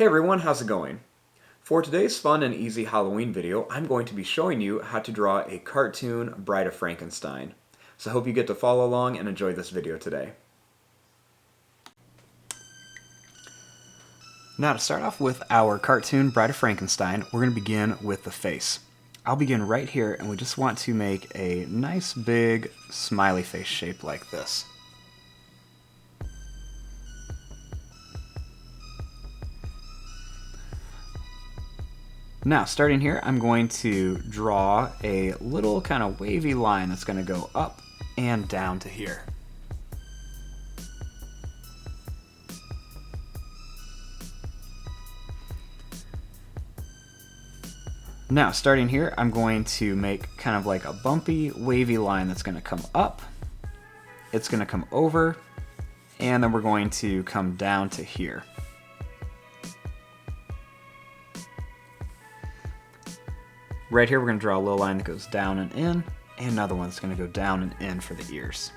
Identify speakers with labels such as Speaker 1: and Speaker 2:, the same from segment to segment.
Speaker 1: everyone, how's it going? For today's fun and easy Halloween video, I'm going to be showing you how to draw a cartoon Bride of Frankenstein. So I hope you get to follow along and enjoy this video today. Now to start off with our cartoon Bride of Frankenstein, we're going to begin with the face. I'll begin right here, and we just want to make a nice big smiley face shape like this. Now, starting here, I'm going to draw a little kind of wavy line that's going to go up and down to here. Now, starting here, I'm going to make kind of like a bumpy, wavy line that's going to come up, it's going to come over, and then we're going to come down to here. Right here, we're going to draw a little line that goes down and in, and another one that's going to go down and in for the ears.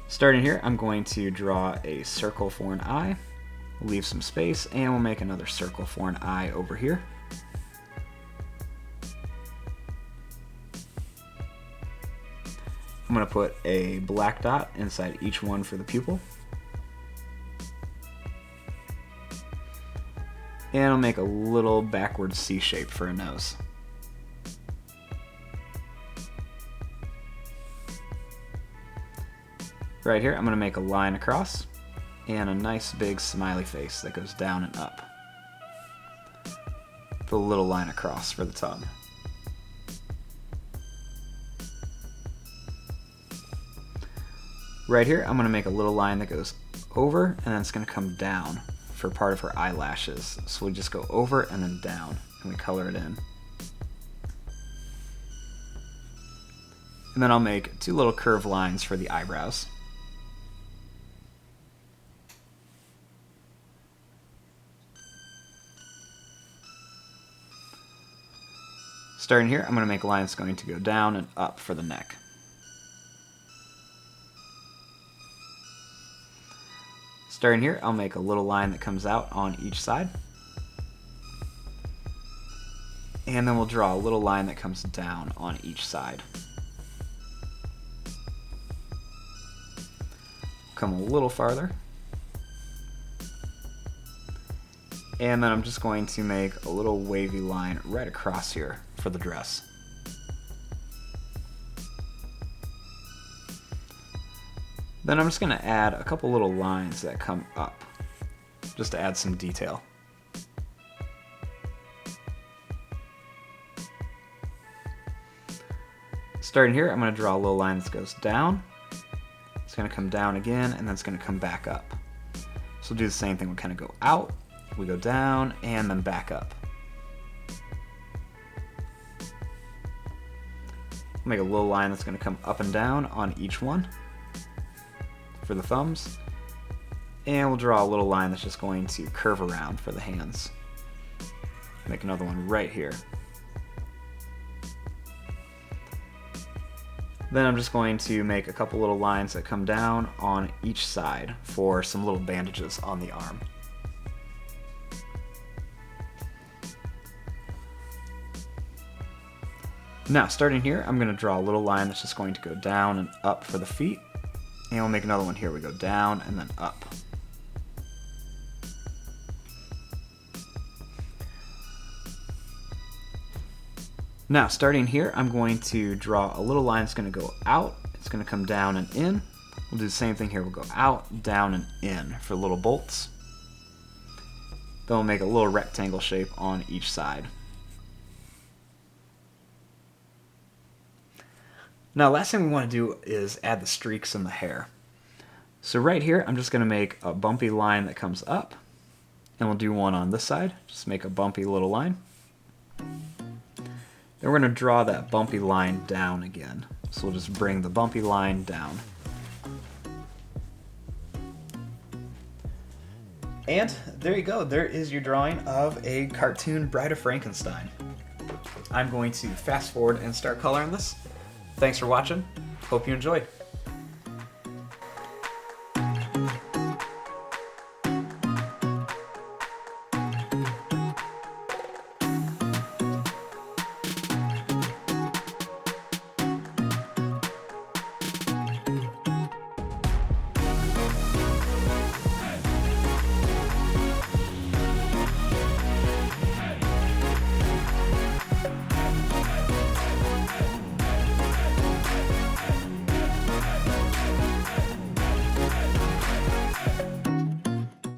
Speaker 1: Starting here, I'm going to draw a circle for an eye, leave some space, and we'll make another circle for an eye over here. I'm going to put a black dot inside each one for the pupil. And I'll make a little backward C shape for a nose. Right here, I'm going to make a line across and a nice big smiley face that goes down and up. Put a little line across for the tongue. Right here, I'm going to make a little line that goes over and then it's going to come down for part of her eyelashes. So we just go over and then down, and we color it in. And then I'll make two little curved lines for the eyebrows. Starting here, I'm going to make a line that's going to go down and up for the neck. Starting here, I'll make a little line that comes out on each side. And then we'll draw a little line that comes down on each side. Come a little farther. And then I'm just going to make a little wavy line right across here for the dress. Then I'm just going to add a couple little lines that come up, just to add some detail. Starting here, I'm going to draw a little line that goes down. It's going to come down again, and then it's going to come back up. So we'll do the same thing. We kind of go out, we go down, and then back up. Make a little line that's going to come up and down on each one for the thumbs, and we'll draw a little line that's just going to curve around for the hands. Make another one right here. Then I'm just going to make a couple little lines that come down on each side for some little bandages on the arm. Now, starting here, I'm going to draw a little line that's just going to go down and up for the feet. And we'll make another one here. We go down and then up. Now, starting here, I'm going to draw a little line that's going to go out. It's going to come down and in. We'll do the same thing here. We'll go out, down, and in for little bolts. Then we'll make a little rectangle shape on each side. Now, last thing we want to do is add the streaks in the hair. So right here, I'm just going to make a bumpy line that comes up, and we'll do one on this side. Just make a bumpy little line. Then we're going to draw that bumpy line down again. So we'll just bring the bumpy line down. And there you go. There is your drawing of a cartoon Bride of Frankenstein. I'm going to fast forward and start coloring this. Thanks for watching. Hope you enjoyed.